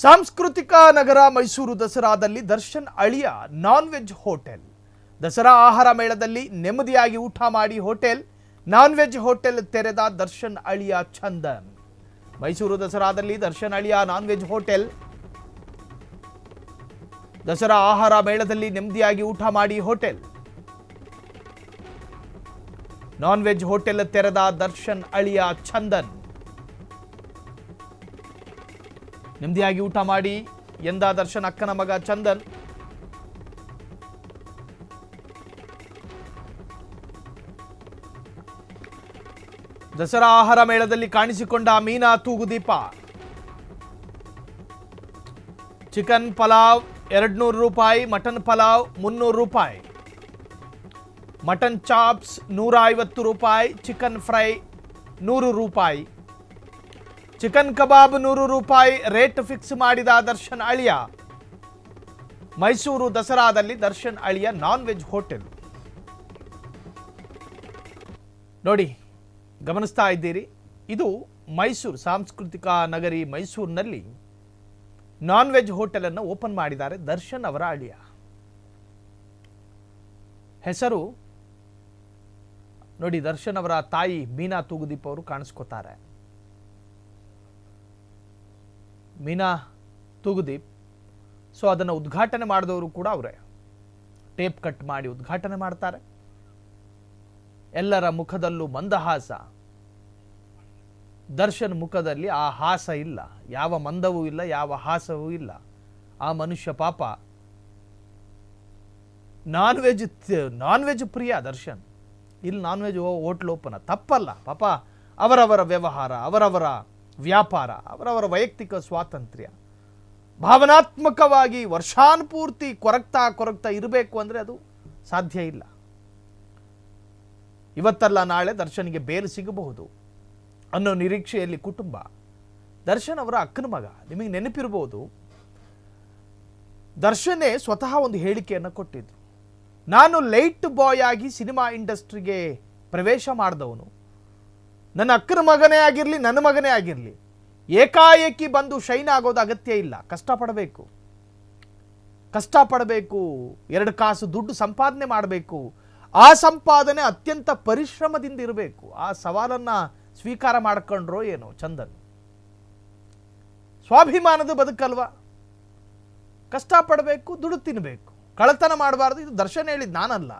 ಸಾಂಸ್ಕೃತಿಕ ನಗರ ಮೈಸೂರು ದಸರಾದಲ್ಲಿ ದರ್ಶನ್ ಅಳಿಯ ನಾನ್ ವೆಜ್ ಹೋಟೆಲ್. ದಸರಾ ಆಹಾರ ಮೇಳದಲ್ಲಿ ನೆಮ್ಮದಿಯಾಗಿ ಊಟ ಮಾಡಿ ಹೋಟೆಲ್ ನಾನ್ ವೆಜ್ ಹೋಟೆಲ್ ತೆರೆದ ದರ್ಶನ್ ಅಳಿಯ ಚಂದನ್. ಮೈಸೂರು ದಸರಾದಲ್ಲಿ ದರ್ಶನ್ ಅಳಿಯ ನಾನ್ ವೆಜ್ ಹೋಟೆಲ್. ದಸರಾ ಆಹಾರ ಮೇಳದಲ್ಲಿ ನೆಮ್ಮದಿಯಾಗಿ ಊಟ ಮಾಡಿ ಹೋಟೆಲ್ ನಾನ್ ವೆಜ್ ಹೋಟೆಲ್ ತೆರೆದ ದರ್ಶನ್ ಅಳಿಯ ಚಂದನ್. ನೆಮ್ಮದಿಯಾಗಿ ಊಟ ಮಾಡಿ ಎಂದ ದರ್ಶನ್ ಅಕ್ಕನ ಮಗ ಚಂದನ್. ದಸರಾ ಆಹಾರ ಮೇಳದಲ್ಲಿ ಕಾಣಿಸಿಕೊಂಡ ಮೀನಾ ತೂಗುದೀಪ. ಚಿಕನ್ ಪಲಾವ್ 200 ರೂಪಾಯಿ, ಮಟನ್ ಪಲಾವ್ 300 ರೂಪಾಯಿ, ಮಟನ್ ಚಾಪ್ಸ್ 150 ರೂಪಾಯಿ, ಚಿಕನ್ ಫ್ರೈ 100 ರೂಪಾಯಿ, ಚಿಕನ್ ಕಬಾಬ್ 100 ರೂಪಾಯಿ ರೇಟ್ ಫಿಕ್ಸ್ ಮಾಡಿದ ದರ್ಶನ್ ಅಳಿಯ. ಮೈಸೂರು ದಸರಾದಲ್ಲಿ ದರ್ಶನ್ ಅಳಿಯ ನಾನ್ ವೆಜ್ ಹೋಟೆಲ್ ನೋಡಿ, ಗಮನಿಸ್ತಾ ಇದ್ದೀರಿ. ಇದು ಮೈಸೂರು ಸಾಂಸ್ಕೃತಿಕ ನಗರಿ ಮೈಸೂರಿನಲ್ಲಿ ನಾನ್ ವೆಜ್ ಹೋಟೆಲ್ ಅನ್ನು ಓಪನ್ ಮಾಡಿದ್ದಾರೆ ದರ್ಶನ್ ಅವರ ಅಳಿಯ. ಹೆಸರು ನೋಡಿ, ದರ್ಶನ್ ಅವರ ತಾಯಿ ಮೀನಾ ತೂಗುದೀಪ್ ಅವರು ಕಾಣಿಸ್ಕೋತಾರೆ. ಮೀನಾ ತೂಗುದೀಪ್. ಸೊ ಅದನ್ನು ಉದ್ಘಾಟನೆ ಮಾಡಿದವರು ಕೂಡ ಅವರೇ. ಟೇಪ್ ಕಟ್ ಮಾಡಿ ಉದ್ಘಾಟನೆ ಮಾಡ್ತಾರೆ. ಎಲ್ಲರ ಮುಖದಲ್ಲೂ ಮಂದಹಾಸ. ದರ್ಶನ್ ಮುಖದಲ್ಲಿ ಆ ಹಾಸ ಇಲ್ಲ, ಯಾವ ಮಂದವೂ ಇಲ್ಲ, ಯಾವ ಹಾಸವೂ ಇಲ್ಲ. ಆ ಮನುಷ್ಯ ಪಾಪ ನಾನ್ ವೆಜ್ ಪ್ರಿಯ ದರ್ಶನ್. ಇಲ್ಲಿ ನಾನ್ ವೆಜ್ ಹೋಟ್ಲ್ ಓಪನ್ ತಪ್ಪಲ್ಲ ಪಾಪ. ಅವರವರ ವ್ಯವಹಾರ, ಅವರವರ ವ್ಯಾಪಾರ, ಅವರವರ ವೈಯಕ್ತಿಕ ಸ್ವಾತಂತ್ರ್ಯ. ಭಾವನಾತ್ಮಕವಾಗಿ ವರ್ಷಾನುಪೂರ್ತಿ ಕೊರಗ್ತಾ ಇರಬೇಕು ಅಂದರೆ ಅದು ಸಾಧ್ಯ ಇಲ್ಲ. ಇವತ್ತಲ್ಲ ನಾಳೆ ದರ್ಶನ್ಗೆ ಬೇರು ಸಿಗಬಹುದು ಅನ್ನೋ ನಿರೀಕ್ಷೆಯಲ್ಲಿ ಕುಟುಂಬ. ದರ್ಶನ್ ಅವರ ಅಕ್ಕನ ಮಗ. ನಿಮಗೆ ನೆನಪಿರಬಹುದು, ದರ್ಶನೇ ಸ್ವತಃ ಒಂದು ಹೇಳಿಕೆಯನ್ನು ಕೊಟ್ಟಿದ್ರು. ನಾನು ಲೈಟ್ ಬಾಯ್ ಆಗಿ ಸಿನಿಮಾ ಇಂಡಸ್ಟ್ರಿಗೆ ಪ್ರವೇಶ ಮಾಡಿದವನು. ನನ್ನ ಅಕ್ಕನ ಮಗನೇ ಆಗಿರಲಿ, ನನ್ನ ಮಗನೇ ಆಗಿರಲಿ, ಏಕಾಏಕಿ ಬಂದು ಶೈನ್ ಆಗೋದು ಅಗತ್ಯ ಇಲ್ಲ. ಕಷ್ಟಪಡಬೇಕು, 2 ಕಾಸು ದುಡ್ಡು ಸಂಪಾದನೆ ಮಾಡಬೇಕು. ಆ ಸಂಪಾದನೆ ಅತ್ಯಂತ ಪರಿಶ್ರಮದಿಂದ ಇರಬೇಕು. ಆ ಸವಾಲನ್ನು ಸ್ವೀಕಾರ ಮಾಡ್ಕೊಂಡ್ರೋ ಏನೋ ಚಂದನ್. ಸ್ವಾಭಿಮಾನದ ಬದುಕಲ್ವಾ, ಕಷ್ಟಪಡಬೇಕು, ದುಡ್ಡು ತಿನ್ನಬೇಕು, ಕಳ್ಳತನ ಮಾಡಬಾರ್ದು. ಇದು ದರ್ಶನ್ ಹೇಳಿದ್, ನಾನಲ್ಲ.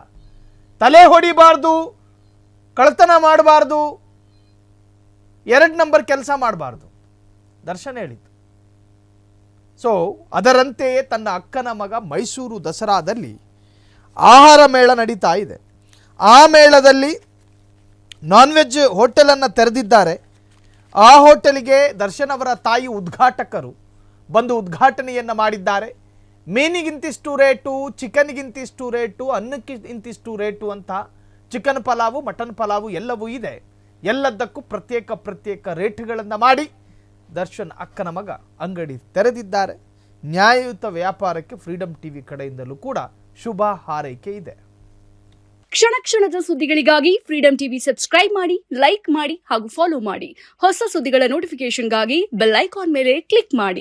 ತಲೆ ಹೊಡಿಬಾರ್ದು, ಕಳ್ಳತನ ಮಾಡಬಾರ್ದು, 2 ನಂಬರ್ ಕೆಲಸ ಮಾಡಬಾರ್ದು, ದರ್ಶನ್ ಹೇಳಿದ್ದು. ಸೊ ಅದರಂತೆಯೇ ತನ್ನ ಅಕ್ಕನ ಮಗ ಮೈಸೂರು ದಸರಾದಲ್ಲಿ ಆಹಾರ ಮೇಳ ನಡೀತಾ ಇದೆ. ಆ ಮೇಳದಲ್ಲಿ ನಾನ್ ವೆಜ್ ಹೋಟೆಲನ್ನು ತೆರೆದಿದ್ದಾರೆ. ಆ ಹೋಟೆಲಿಗೆ ದರ್ಶನ್ ಅವರ ತಾಯಿ ಉದ್ಘಾಟಕರು ಬಂದು ಉದ್ಘಾಟನೆಯನ್ನು ಮಾಡಿದ್ದಾರೆ. ಮೀನಿಗಿಂತಿಷ್ಟು ರೇಟು, ಚಿಕನ್ಗಿಂತಿಷ್ಟು ರೇಟು, ಅನ್ನಕ್ಕೆ ಇಂತಿಷ್ಟು ರೇಟು ಅಂತ ಚಿಕನ್ ಪಲಾವು, ಮಟನ್ ಪಲಾವು ಎಲ್ಲವೂ ಇದೆ. ಎಲ್ಲದಕ್ಕೂ ಪ್ರತ್ಯೇಕ ರೇಟ್ಗಳನ್ನು ಮಾಡಿ ದರ್ಶನ್ ಅಕ್ಕನ ಮಗ ಅಂಗಡಿ ತೆರೆದಿದ್ದಾರೆ. ನ್ಯಾಯಯುತ ವ್ಯಾಪಾರಕ್ಕೆ ಫ್ರೀಡಂ ಟಿವಿ ಕಡೆಯಿಂದಲೂ ಕೂಡ ಶುಭ ಹಾರೈಕೆ ಇದೆ. ಕ್ಷಣ ಕ್ಷಣದ ಸುದ್ದಿಗಳಿಗಾಗಿ ಫ್ರೀಡಂ ಟಿವಿ ಸಬ್ಸ್ಕ್ರೈಬ್ ಮಾಡಿ, ಲೈಕ್ ಮಾಡಿ ಹಾಗೂ ಫಾಲೋ ಮಾಡಿ. ಹೊಸ ಸುದ್ದಿಗಳ ನೋಟಿಫಿಕೇಶನ್ಗಾಗಿ ಬೆಲ್ ಐಕಾನ್ ಮೇಲೆ ಕ್ಲಿಕ್ ಮಾಡಿ.